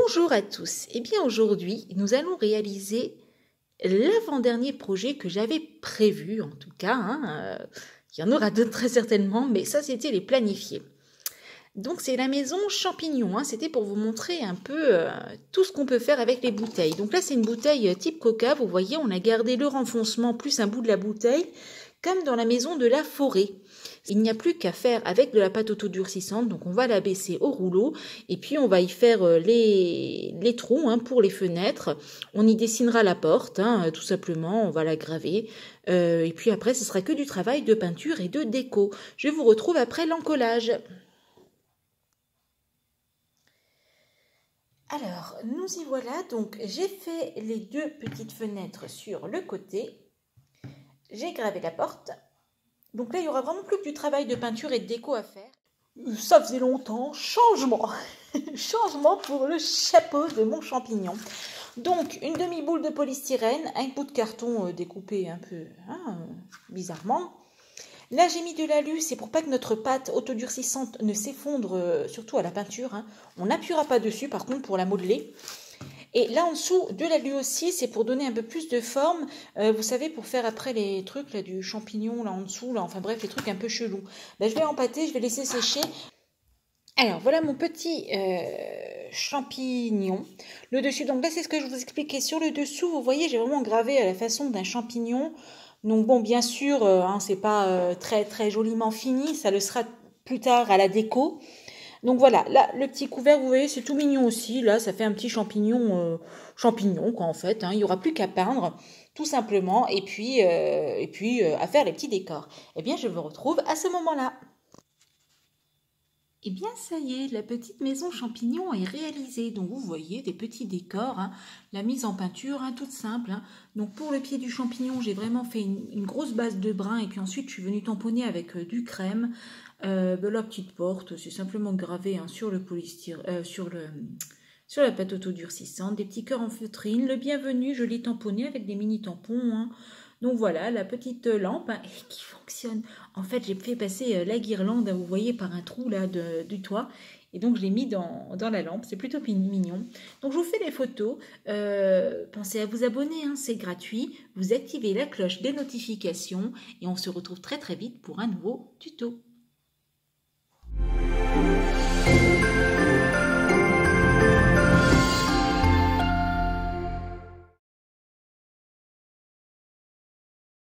Bonjour à tous. Eh bien aujourd'hui, nous allons réaliser l'avant-dernier projet que j'avais prévu, en tout cas. Il y en aura d'autres très certainement, mais ça c'était les planifiés. Donc c'est la maison champignon, c'était pour vous montrer un peu tout ce qu'on peut faire avec les bouteilles. Donc là c'est une bouteille type Coca, vous voyez on a gardé le renfoncement plus un bout de la bouteille, comme dans la maison de la forêt. Il n'y a plus qu'à faire avec de la pâte autodurcissante, donc on va la baisser au rouleau et puis on va y faire les trous pour les fenêtres. On y dessinera la porte, tout simplement, on va la graver. Et puis après ce sera que du travail de peinture et de déco. Je vous retrouve après l'encollage. Alors, nous y voilà, donc j'ai fait les deux petites fenêtres sur le côté, j'ai gravé la porte, donc là il y aura vraiment plus que du travail de peinture et de déco à faire. Ça faisait longtemps, changement, changement pour le chapeau de mon champignon. Donc une demi-boule de polystyrène, un bout de carton découpé un peu bizarrement. Là, j'ai mis de l'alu, c'est pour pas que notre pâte autodurcissante ne s'effondre, surtout à la peinture. On n'appuiera pas dessus, par contre, pour la modeler. Et là, en dessous, de l'alu aussi, c'est pour donner un peu plus de forme. Vous savez, pour faire après les trucs là, du champignon, là en dessous, là, enfin bref, les trucs un peu chelous. Là, je vais empâter, je vais laisser sécher. Alors, voilà mon petit champignon. Le dessus, donc là, c'est ce que je vous expliquais. Sur le dessous, vous voyez, j'ai vraiment gravé à la façon d'un champignon. Donc bon, bien sûr, c'est pas très très joliment fini, ça le sera plus tard à la déco. Donc voilà, là le petit couvert, vous voyez, c'est tout mignon aussi. Là, ça fait un petit champignon, quoi en fait. Il y aura plus qu'à peindre, tout simplement, et puis à faire les petits décors. Eh bien, je vous retrouve à ce moment-là. Eh bien, ça y est, la petite maison champignon est réalisée. Donc, vous voyez des petits décors, la mise en peinture, toute simple. Donc, pour le pied du champignon, j'ai vraiment fait une grosse base de brun et puis ensuite, je suis venue tamponner avec du crème. La petite porte, c'est simplement gravé sur le polystyrène, sur la pâte autodurcissante, des petits cœurs en feutrine. Le bienvenu, je l'ai tamponné avec des mini tampons. Donc voilà, la petite lampe qui fonctionne. En fait, j'ai fait passer la guirlande, vous voyez, par un trou là du toit. Et donc, je l'ai mis dans la lampe. C'est plutôt mignon. Donc, je vous fais des photos. Pensez à vous abonner, c'est gratuit. Vous activez la cloche des notifications. Et on se retrouve très très vite pour un nouveau tuto.